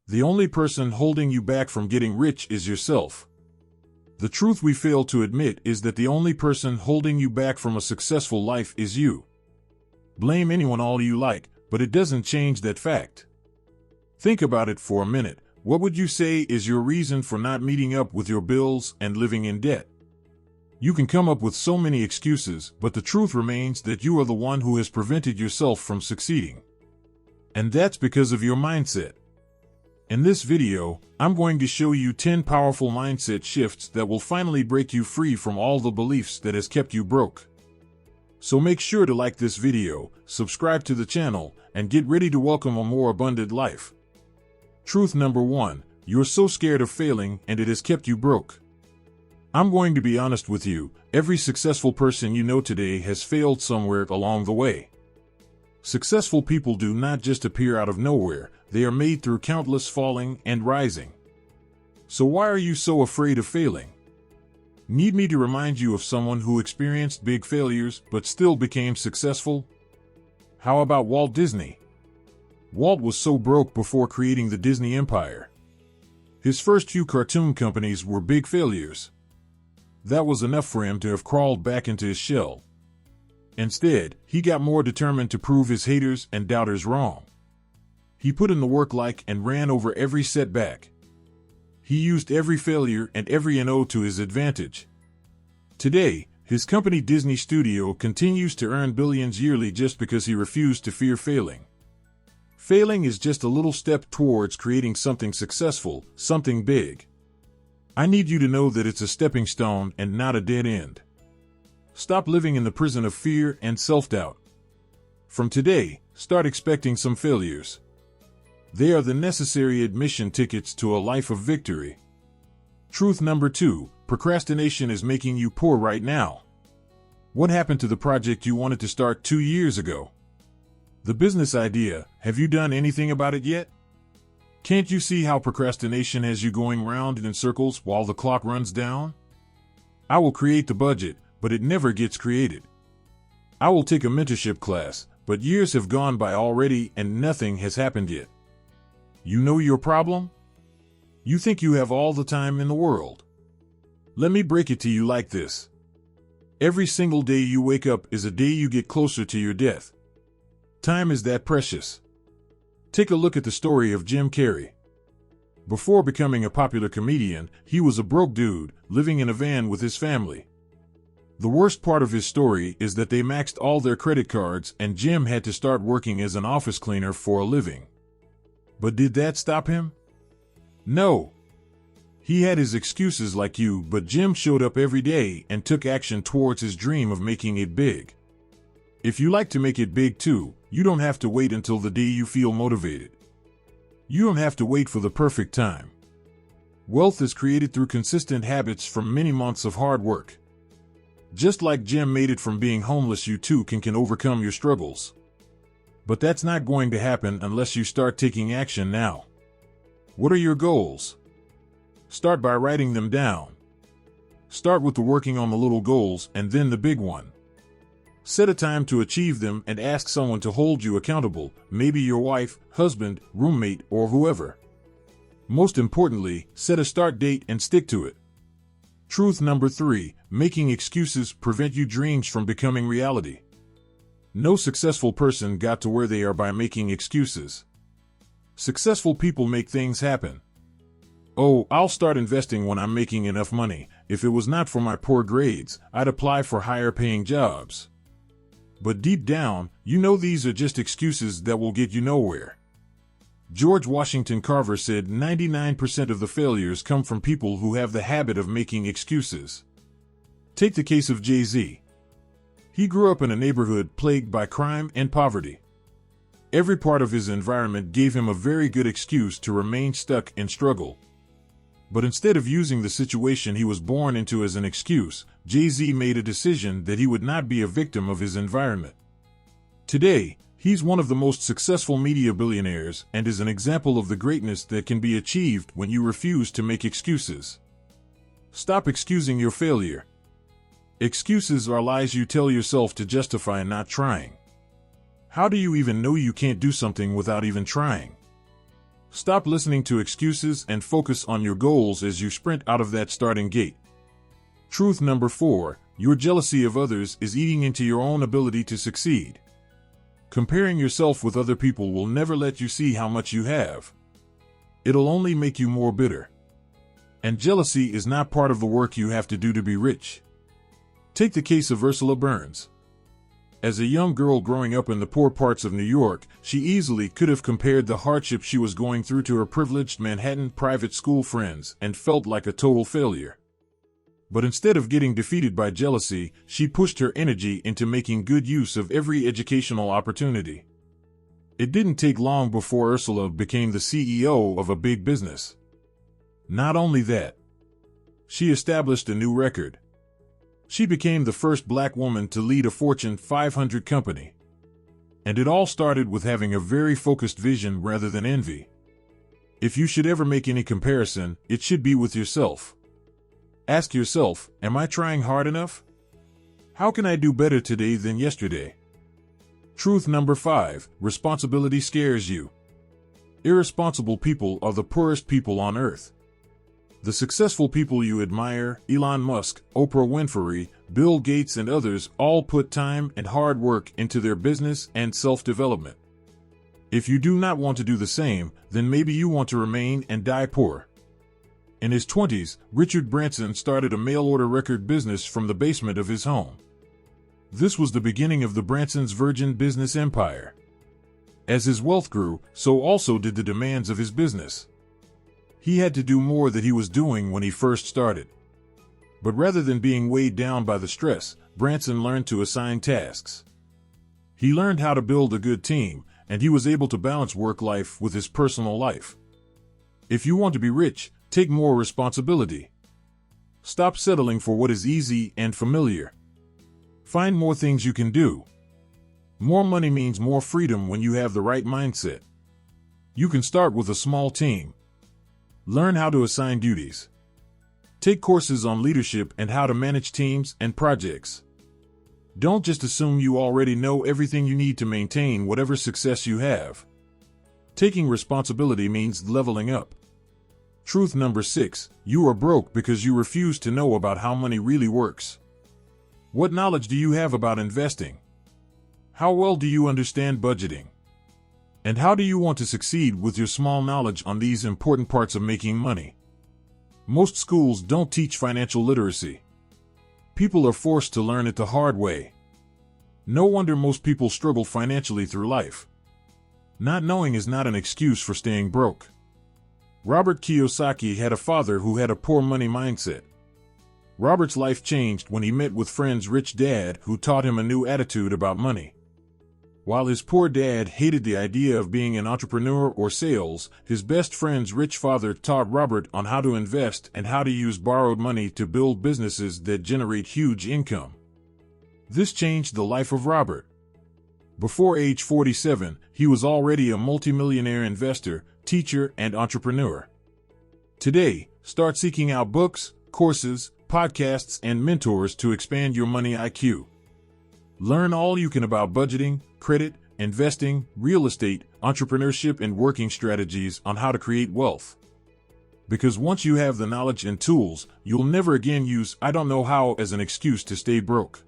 The only person holding you back from getting rich is yourself. The truth we fail to admit is that the only person holding you back from a successful life is you. Blame anyone all you like, but it doesn't change that fact. Think about it for a minute. What would you say is your reason for not meeting up with your bills and living in debt? You can come up with so many excuses, but the truth remains that you are the one who has prevented yourself from succeeding. And that's because of your mindset. In this video, I'm going to show you 10 powerful mindset shifts that will finally break you free from all the beliefs that has kept you broke. So make sure to like this video, subscribe to the channel, and get ready to welcome a more abundant life. Truth number 1, you're so scared of failing and it has kept you broke. I'm going to be honest with you, every successful person you know today has failed somewhere along the way. Successful people do not just appear out of nowhere, they are made through countless falling and rising. So why are you so afraid of failing? Need me to remind you of someone who experienced big failures but still became successful? How about Walt Disney? Walt was so broke before creating the Disney Empire. His first few cartoon companies were big failures. That was enough for him to have crawled back into his shell. Instead, he got more determined to prove his haters and doubters wrong. He put in the work and ran over every setback. He used every failure and every no to his advantage. Today, his company Disney Studio continues to earn billions yearly just because he refused to fear failing. Failing is just a little step towards creating something successful, something big. I need you to know that it's a stepping stone and not a dead end. Stop living in the prison of fear and self-doubt. From today, start expecting some failures. They are the necessary admission tickets to a life of victory. Truth number 2, procrastination is making you poor right now. What happened to the project you wanted to start 2 years ago? The business idea, have you done anything about it yet? Can't you see how procrastination has you going round in circles while the clock runs down? I will create the budget, but it never gets created. I will take a mentorship class, but years have gone by already and nothing has happened yet. You know your problem? You think you have all the time in the world. Let me break it to you like this. Every single day you wake up is a day you get closer to your death. Time is that precious. Take a look at the story of Jim Carrey. Before becoming a popular comedian, he was a broke dude, living in a van with his family. The worst part of his story is that they maxed all their credit cards and Jim had to start working as an office cleaner for a living. But did that stop him? No. He had his excuses like you, but Jim showed up every day and took action towards his dream of making it big. If you like to make it big too, you don't have to wait until the day you feel motivated. You don't have to wait for the perfect time. Wealth is created through consistent habits from many months of hard work. Just like Jim made it from being homeless, you too can overcome your struggles. But that's not going to happen unless you start taking action now. What are your goals? Start by writing them down. Start with the working on the little goals and then the big one. Set a time to achieve them and ask someone to hold you accountable, maybe your wife, husband, roommate, or whoever. Most importantly, set a start date and stick to it. Truth number 3, making excuses prevent your dreams from becoming reality. No successful person got to where they are by making excuses. Successful people make things happen. Oh, I'll start investing when I'm making enough money. If it was not for my poor grades, I'd apply for higher paying jobs. But deep down, you know these are just excuses that will get you nowhere. George Washington Carver said 99% of the failures come from people who have the habit of making excuses. Take the case of Jay-Z. He grew up in a neighborhood plagued by crime and poverty. Every part of his environment gave him a very good excuse to remain stuck in struggle. But instead of using the situation he was born into as an excuse, Jay-Z made a decision that he would not be a victim of his environment. Today, he's one of the most successful media billionaires and is an example of the greatness that can be achieved when you refuse to make excuses. Stop excusing your failure. Excuses are lies you tell yourself to justify not trying. How do you even know you can't do something without even trying? Stop listening to excuses and focus on your goals as you sprint out of that starting gate. Truth number 4, your jealousy of others is eating into your own ability to succeed. Comparing yourself with other people will never let you see how much you have. It'll only make you more bitter. And jealousy is not part of the work you have to do to be rich. Take the case of Ursula Burns. As a young girl growing up in the poor parts of New York, she easily could have compared the hardship she was going through to her privileged Manhattan private school friends and felt like a total failure. But instead of getting defeated by jealousy, she pushed her energy into making good use of every educational opportunity. It didn't take long before Ursula became the CEO of a big business. Not only that, she established a new record. She became the first black woman to lead a Fortune 500 company. And it all started with having a very focused vision rather than envy. If you should ever make any comparison, it should be with yourself. Ask yourself, am I trying hard enough? How can I do better today than yesterday? Truth number 5, responsibility scares you. Irresponsible people are the poorest people on earth. The successful people you admire, Elon Musk, Oprah Winfrey, Bill Gates, and others, all put time and hard work into their business and self-development. If you do not want to do the same, then maybe you want to remain and die poor. In his 20s, Richard Branson started a mail-order record business from the basement of his home. This was the beginning of the Branson's Virgin business empire. As his wealth grew, so also did the demands of his business. He had to do more than he was doing when he first started. But rather than being weighed down by the stress, Branson learned to assign tasks. He learned how to build a good team, and he was able to balance work life with his personal life. If you want to be rich, take more responsibility. Stop settling for what is easy and familiar. Find more things you can do. More money means more freedom when you have the right mindset. You can start with a small team. Learn how to assign duties. Take courses on leadership and how to manage teams and projects. Don't just assume you already know everything you need to maintain whatever success you have. Taking responsibility means leveling up. Truth number 6, you are broke because you refuse to know about how money really works. What knowledge do you have about investing? How well do you understand budgeting? And how do you want to succeed with your small knowledge on these important parts of making money? Most schools don't teach financial literacy. People are forced to learn it the hard way. No wonder most people struggle financially through life. Not knowing is not an excuse for staying broke. Robert Kiyosaki had a father who had a poor money mindset. Robert's life changed when he met with friend's rich dad who taught him a new attitude about money. While his poor dad hated the idea of being an entrepreneur or sales, his best friend's rich father taught Robert on how to invest and how to use borrowed money to build businesses that generate huge income. This changed the life of Robert. Before age 47, he was already a multimillionaire investor, teacher, and entrepreneur. Today, start seeking out books, courses, podcasts, and mentors to expand your money IQ. Learn all you can about budgeting, credit, investing, real estate, entrepreneurship, and working strategies on how to create wealth. Because once you have the knowledge and tools, you'll never again use "I don't know how" as an excuse to stay broke.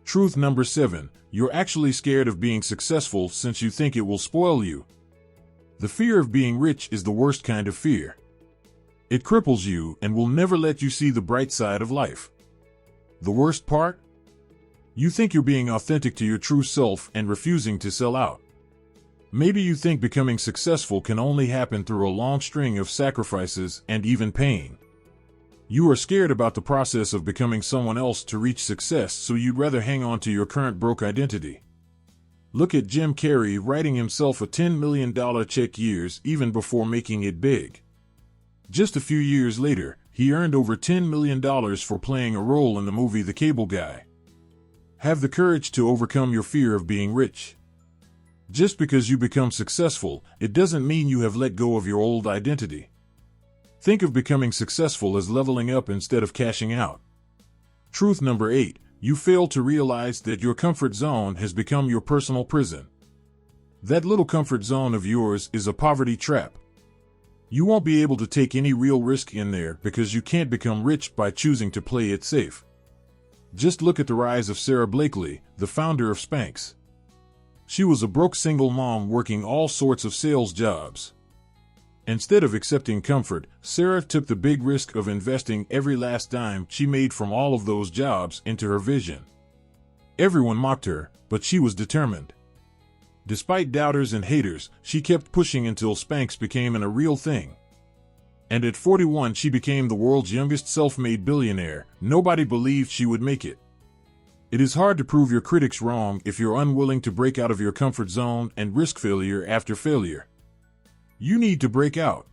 Truth number 7, you're actually scared of being successful since you think it will spoil you. The fear of being rich is the worst kind of fear. It cripples you and will never let you see the bright side of life. The worst part? You think you're being authentic to your true self and refusing to sell out. Maybe you think becoming successful can only happen through a long string of sacrifices and even pain. You are scared about the process of becoming someone else to reach success, so you'd rather hang on to your current broke identity. Look at Jim Carrey writing himself a $10 million check years even before making it big. Just a few years later, he earned over $10 million for playing a role in the movie The Cable Guy. Have the courage to overcome your fear of being rich. Just because you become successful, it doesn't mean you have let go of your old identity. Think of becoming successful as leveling up instead of cashing out. Truth number 8, you fail to realize that your comfort zone has become your personal prison. That little comfort zone of yours is a poverty trap. You won't be able to take any real risk in there because you can't become rich by choosing to play it safe. Just look at the rise of Sarah Blakely, the founder of Spanx. She was a broke single mom working all sorts of sales jobs. Instead of accepting comfort, Sarah took the big risk of investing every last dime she made from all of those jobs into her vision. Everyone mocked her, but she was determined. Despite doubters and haters, she kept pushing until Spanx became a real thing. And at 41 she became the world's youngest self-made billionaire. Nobody believed she would make it. It is hard to prove your critics wrong if you're unwilling to break out of your comfort zone and risk failure after failure. You need to break out.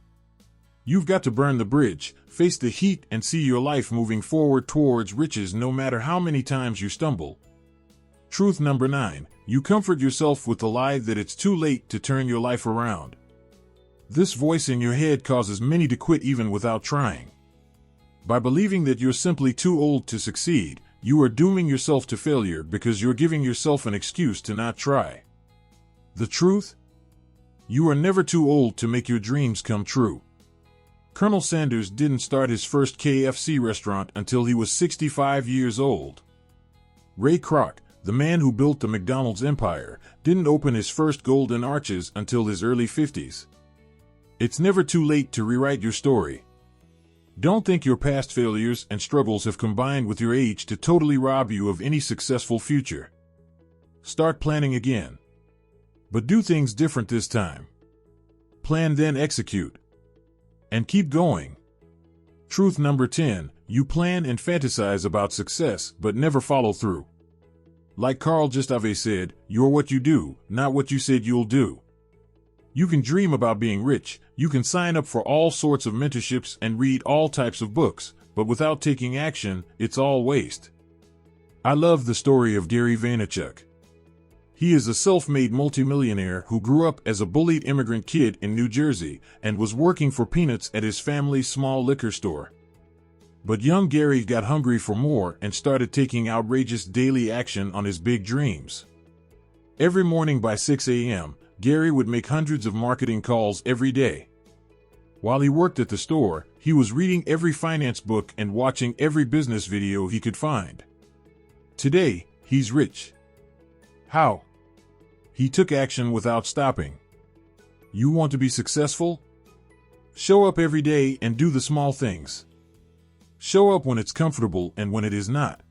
You've got to burn the bridge, face the heat, and see your life moving forward towards riches no matter how many times you stumble. Truth number 9. You comfort yourself with the lie that it's too late to turn your life around. This voice in your head causes many to quit even without trying. By believing that you're simply too old to succeed, you are dooming yourself to failure because you're giving yourself an excuse to not try. The truth? You are never too old to make your dreams come true. Colonel Sanders didn't start his first KFC restaurant until he was 65 years old. Ray Kroc, the man who built the McDonald's empire, didn't open his first Golden Arches until his early 50s. It's never too late to rewrite your story. Don't think your past failures and struggles have combined with your age to totally rob you of any successful future. Start planning again. But do things different this time. Plan, then execute. And keep going. Truth number 10. You plan and fantasize about success, but never follow through. Like Carl Gustav said, you're what you do, not what you said you'll do. You can dream about being rich, you can sign up for all sorts of mentorships and read all types of books, but without taking action, it's all waste. I love the story of Gary Vaynerchuk. He is a self-made multimillionaire who grew up as a bullied immigrant kid in New Jersey and was working for peanuts at his family's small liquor store. But young Gary got hungry for more and started taking outrageous daily action on his big dreams. Every morning by 6 a.m., Gary would make hundreds of marketing calls every day. While he worked at the store, he was reading every finance book and watching every business video he could find. Today, he's rich. How? He took action without stopping. You want to be successful? Show up every day and do the small things. Show up when it's comfortable and when it is not.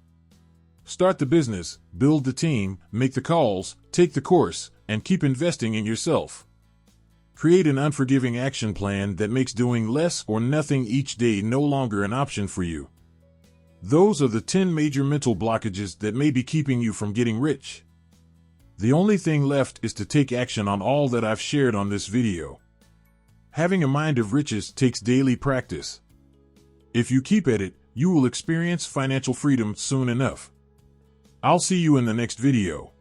Start the business, build the team, make the calls, take the course, and keep investing in yourself. Create an unforgiving action plan that makes doing less or nothing each day no longer an option for you. Those are the 10 major mental blockages that may be keeping you from getting rich. The only thing left is to take action on all that I've shared on this video. Having a mind of riches takes daily practice. If you keep at it, you will experience financial freedom soon enough. I'll see you in the next video.